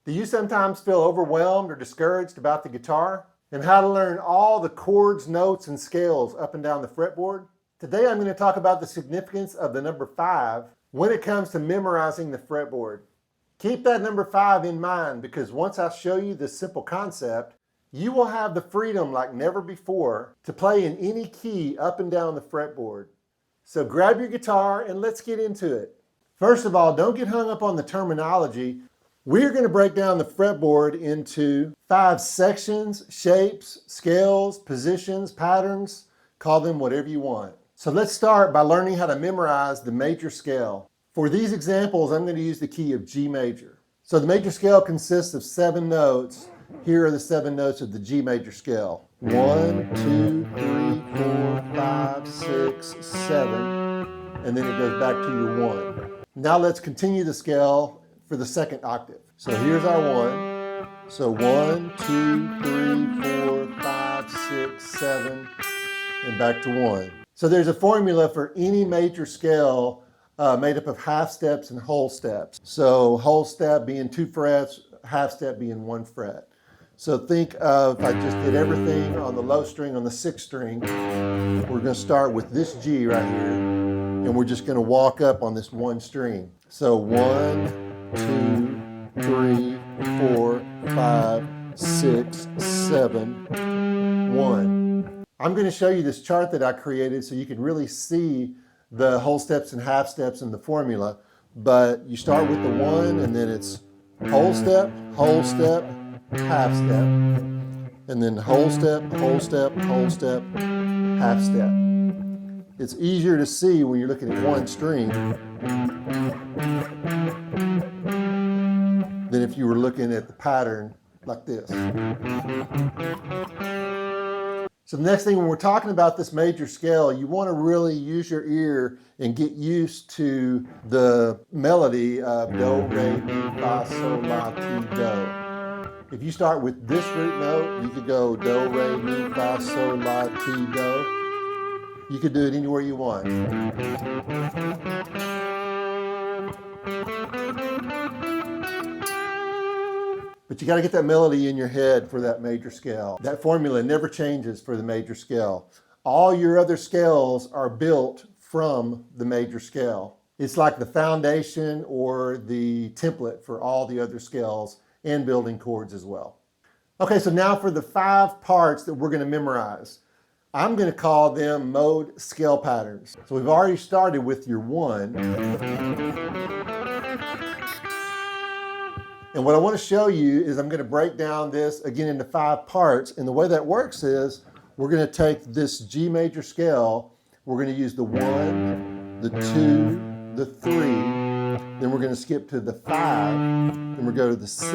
Do you sometimes feel overwhelmed or discouraged about the guitar and how to learn all the chords, notes, and scales up and down the fretboard? Today I'm going to talk about the significance of the number 5 when it comes to memorizing the fretboard. Keep that number 5 in mind, because once I show you this simple concept, you will have the freedom like never before to play in any key up and down the fretboard. So grab your guitar and let's get into it. First of all, don't get hung up on the terminology. We're going to break down the fretboard into 5 sections, shapes, scales, positions, patterns. Call them whatever you want. So let's start by learning how to memorize the major scale. For these examples, I'm going to use the key of G major. So the major scale consists of 7 notes. Here are the 7 notes of the G major scale. 1, 2, 3, 4, 5, 6, 7, and then it goes back to your 1. Now let's continue the scale for the second octave. So here's our 1. So 1, 2, 3, 4, 5, 6, 7, and back to 1. So there's a formula for any major scale made up of half steps and whole steps. So whole step being 2 frets, half step being 1 fret. So think of, if I just did everything on the low string on the 6th string, we're going to start with this G right here, and we're just going to walk up on this 1 string. So 1, 2, 3, 4, 5, 6, 7, 1. I'm going to show you this chart that I created so you can really see the whole steps and half steps in the formula. But you start with the 1, and then it's whole step, half step, and then whole step, half step. It's easier to see when you're looking at 1 string than if you were looking at the pattern like this. So the next thing, when we're talking about this major scale, you want to really use your ear and get used to the melody of do, re, mi, fa, sol, la, ti, do. If you start with this root note, you could go do, re, mi, fa, sol, la, ti, do. You could do it anywhere you want. But you got to get that melody in your head for that major scale. That formula never changes for the major scale. All your other scales are built from the major scale. It's like the foundation or the template for all the other scales and building chords as well. Okay, so now for the 5 parts that we're going to memorize. I'm going to call them mode scale patterns. So we've already started with your 1. And what I want to show you is I'm going to break down this again into 5 parts. And the way that works is we're going to take this G major scale. We're going to use the 1, the 2, the 3. Then we're going to skip to the 5. Then we'll go to the 6.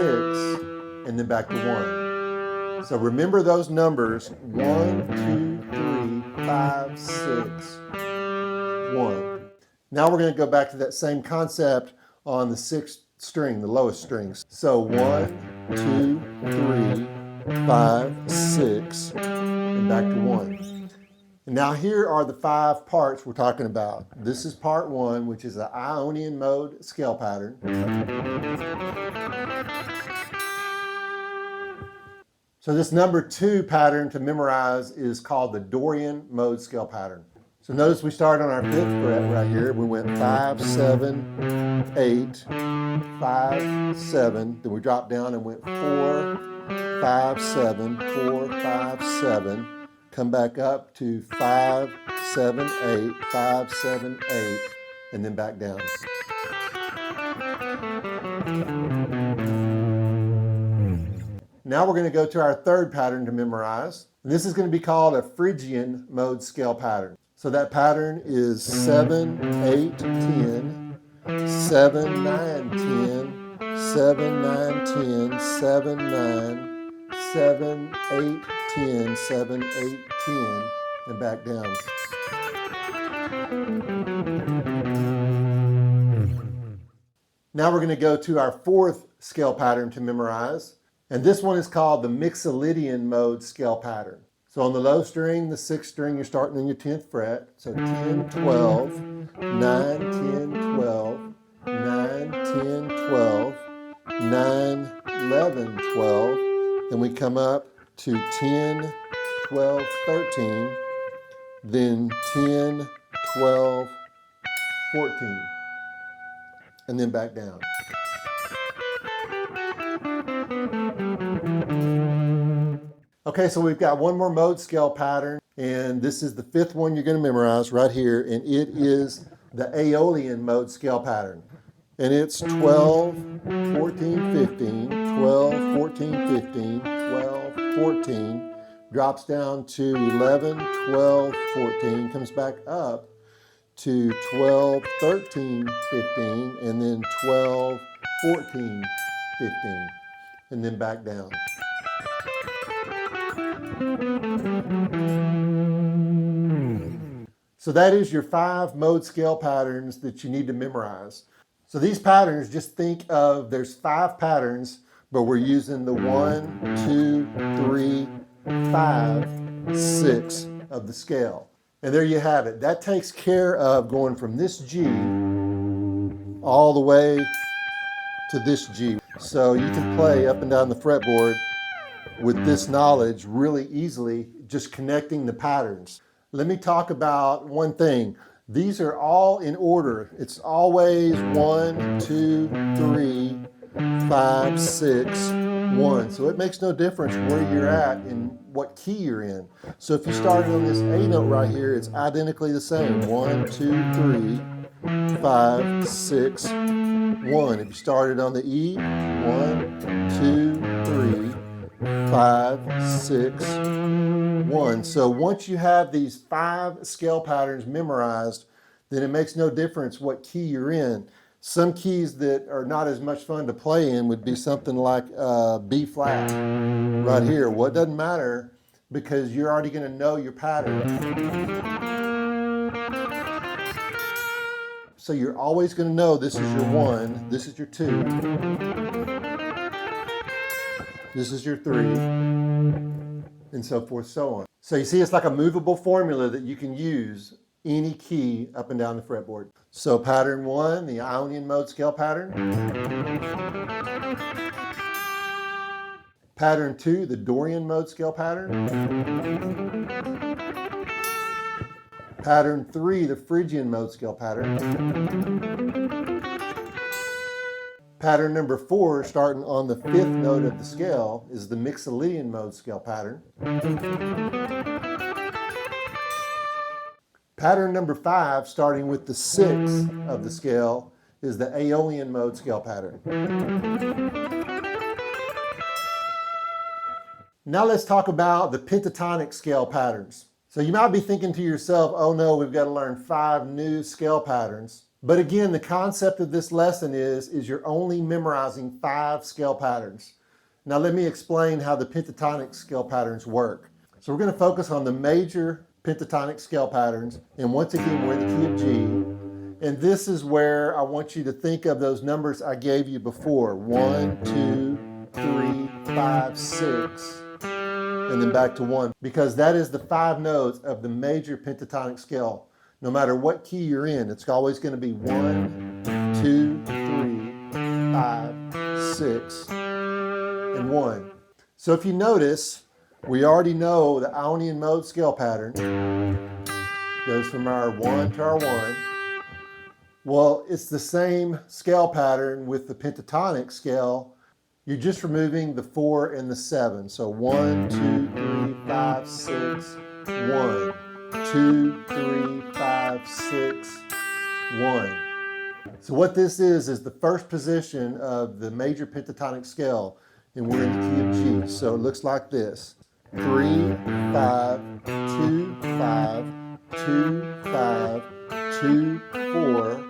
And then back to 1. So remember those numbers. 1, 2, 3, 5, 6, 1. Now we're going to go back to that same concept on the 6th string, the lowest strings. So 1, 2, 3, 5, 6, and back to 1. And now here are the 5 parts we're talking about. This is part 1, which is the Ionian Mode scale pattern. So this number 2 pattern to memorize is called the Dorian Mode scale pattern. So notice we started on our 5th fret right here. We went 5, 7, 8, 5, 7. Then we dropped down and went 4, 5, 7, 4, 5, 7. Come back up to 5, 7, 8, 5, 7, 8, and then back down. Now we're going to go to our 3rd pattern to memorize. And this is going to be called a Phrygian Mode scale pattern. So that pattern is 7, 8, 10, 7, 9, 10, 7, 9, 10, 7, 9, 7, 8, 10, 7, 8, 10, and back down. Now we're going to go to our 4th scale pattern to memorize. And this one is called the Mixolydian Mode scale pattern. So on the low string, the 6th string, you're starting on your 10th fret. So 10, 12, 9, 10, 12, 9, 10, 12, 9, 11, 12. Then we come up to 10, 12, 13. Then 10, 12, 14. And then back down. Okay, so we've got one more mode scale pattern, and this is the fifth one you're going to memorize right here, and it is the Aeolian Mode scale pattern. And it's 12, 14, 15, 12, 14, 15, 12, 14, drops down to 11, 12, 14, comes back up to 12, 13, 15, and then 12, 14, 15, and then back down. So that is your 5 mode scale patterns that you need to memorize. So these patterns, just think of, there's 5 patterns, but we're using the 1, 2, 3, 5, 6 of the scale. And there you have it. That takes care of going from this G all the way to this G. So you can play up and down the fretboard with this knowledge really easily, just connecting the patterns. Let me talk about one thing. These are all in order. It's always 1, 2, 3, 5, 6, 1. So it makes no difference where you're at and what key you're in. So if you started on this A note right here, it's identically the same. 1, 2, 3, 5, 6, 1. If you started on the E, 1, 2, 3, 5, 6, 1. So once you have these 5 scale patterns memorized, then it makes no difference what key you're in. Some keys that are not as much fun to play in would be something like B flat right here. Well, it doesn't matter because you're already going to know your pattern. So you're always going to know this is your 1, this is your 2, this is your 3, and so forth, so on. So you see, it's like a movable formula that you can use any key up and down the fretboard. So pattern 1, the Ionian Mode scale pattern. Pattern 2, the Dorian Mode scale pattern. Pattern 3, the Phrygian Mode scale pattern. Pattern number 4, starting on the 5th note of the scale, is the Mixolydian Mode scale pattern. Pattern number 5, starting with the 6th of the scale, is the Aeolian Mode scale pattern. Now let's talk about the pentatonic scale patterns. So you might be thinking to yourself, oh no, we've got to learn 5 new scale patterns. But again, the concept of this lesson is you're only memorizing 5 scale patterns. Now let me explain how the pentatonic scale patterns work. So we're going to focus on the major pentatonic scale patterns, and once again we're in the key of G, and this is where I want you to think of those numbers I gave you before: 1, 2, 3, 5, 6, and then back to 1, because that is the 5 notes of the major pentatonic scale. No matter what key you're in, it's always going to be 1, 2, 3, 5, 6, and 1. So if you notice, we already know the Ionian Mode scale pattern goes from our 1 to our 1. Well, it's the same scale pattern with the pentatonic scale. You're just removing the 4 and the 7. So 1, 2, 3, 5, 6, 1. 2, 3, 5, 6, 1. So what this is the first position of the major pentatonic scale, and we're in the key of G. So it looks like this: 3, 5, 2, 5, 2, 5, 2, 4,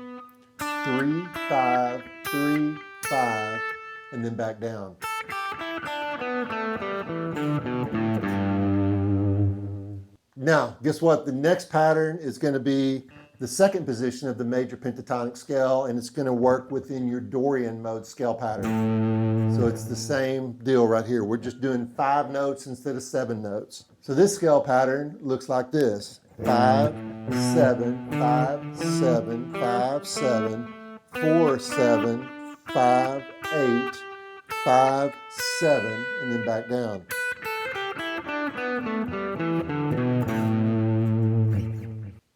3, 5, 3, 5, and then back down. Now, guess what? The next pattern is going to be the second position of the major pentatonic scale, and it's going to work within your Dorian Mode scale pattern. So it's the same deal right here. We're just doing 5 notes instead of 7 notes. So this scale pattern looks like this: 5, 7, 5, 7, 5, 7, 4, 7, 5, 8, 5, 7, and then back down.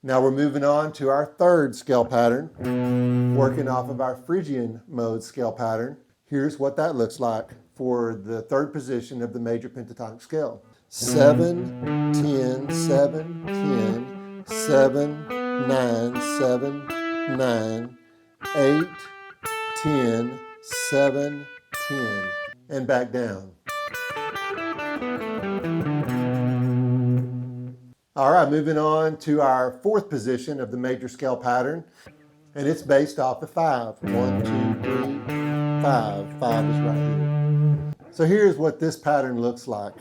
Now we're moving on to our third scale pattern, working off of our Phrygian Mode scale pattern. Here's what that looks like for the third position of the major pentatonic scale. 7, 10, 7, 10, 7, 9, 7, 9, 8, 10, 7, 10, and back down. All right, moving on to our fourth position of the major scale pattern, and it's based off of 5. 1, 2, 3, 5. 5 is right here. So here's what this pattern looks like.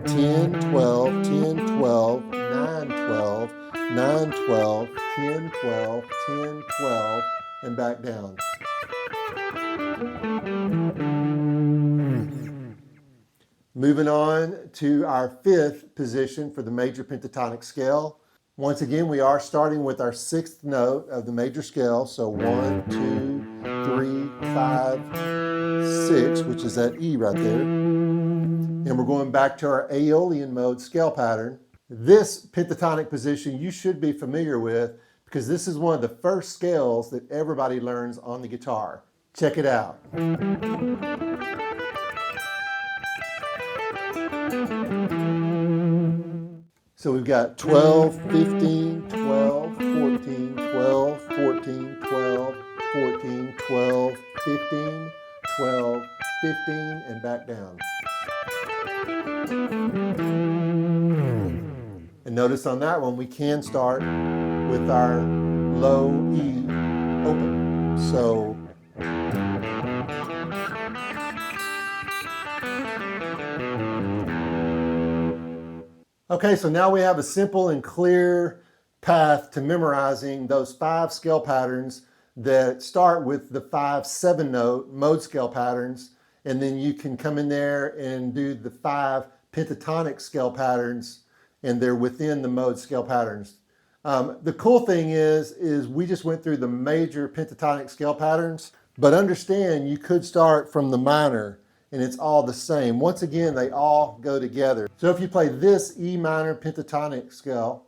10, 12, 10, 12, 9, 12, 9, 12, 10, 12, 10, 12, and back down. Moving on to our fifth position for the major pentatonic scale. Once again, we are starting with our sixth note of the major scale. So 1, 2, 3, 5, 6, which is that E right there. And we're going back to our Aeolian Mode scale pattern. This pentatonic position you should be familiar with because this is one of the first scales that everybody learns on the guitar. Check it out. So we've got 12, 15, 12, 14, 12, 14, 12, 14, 12, 15, 12, 15, and back down. And notice on that one, we can start with our low E open. So okay, so now we have a simple and clear path to memorizing those 5 scale patterns that start with the 5, 7 note mode scale patterns, and then you can come in there and do the 5 pentatonic scale patterns, and they're within the mode scale patterns. The cool thing is we just went through the major pentatonic scale patterns, but understand you could start from the minor and it's all the same. Once again, they all go together. So if you play this E minor pentatonic scale,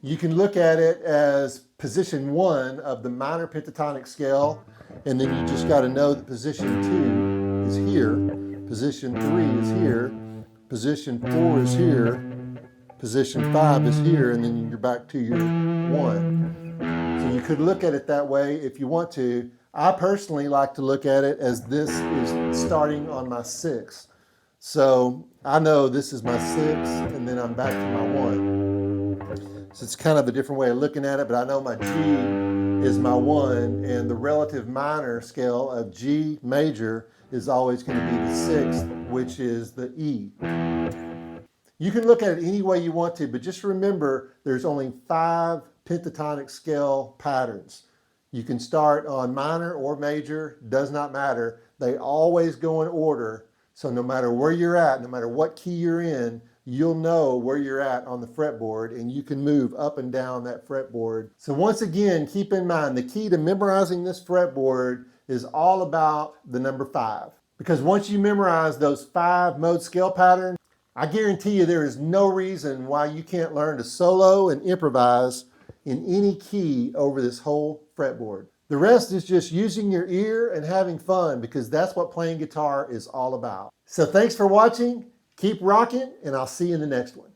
you can look at it as position 1 of the minor pentatonic scale, and then you just got to know that position 2 is here, position 3 is here, position 4 is here, position 5 is here, and then you're back to your 1. So you could look at it that way if you want to. I personally like to look at it as this is starting on my 6. So I know this is my 6, and then I'm back to my 1. So it's kind of a different way of looking at it, but I know my G is my 1, and the relative minor scale of G major is always going to be the 6th, which is the E. You can look at it any way you want to, but just remember there's only 5 pentatonic scale patterns. You can start on minor or major, does not matter. They always go in order. So no matter where you're at, no matter what key you're in, you'll know where you're at on the fretboard, and you can move up and down that fretboard. So once again, keep in mind, the key to memorizing this fretboard is all about the number 5. Because once you memorize those 5 mode scale patterns, I guarantee you there is no reason why you can't learn to solo and improvise in any key over this whole fretboard. The rest is just using your ear and having fun, because that's what playing guitar is all about. So thanks for watching, keep rocking, and I'll see you in the next one.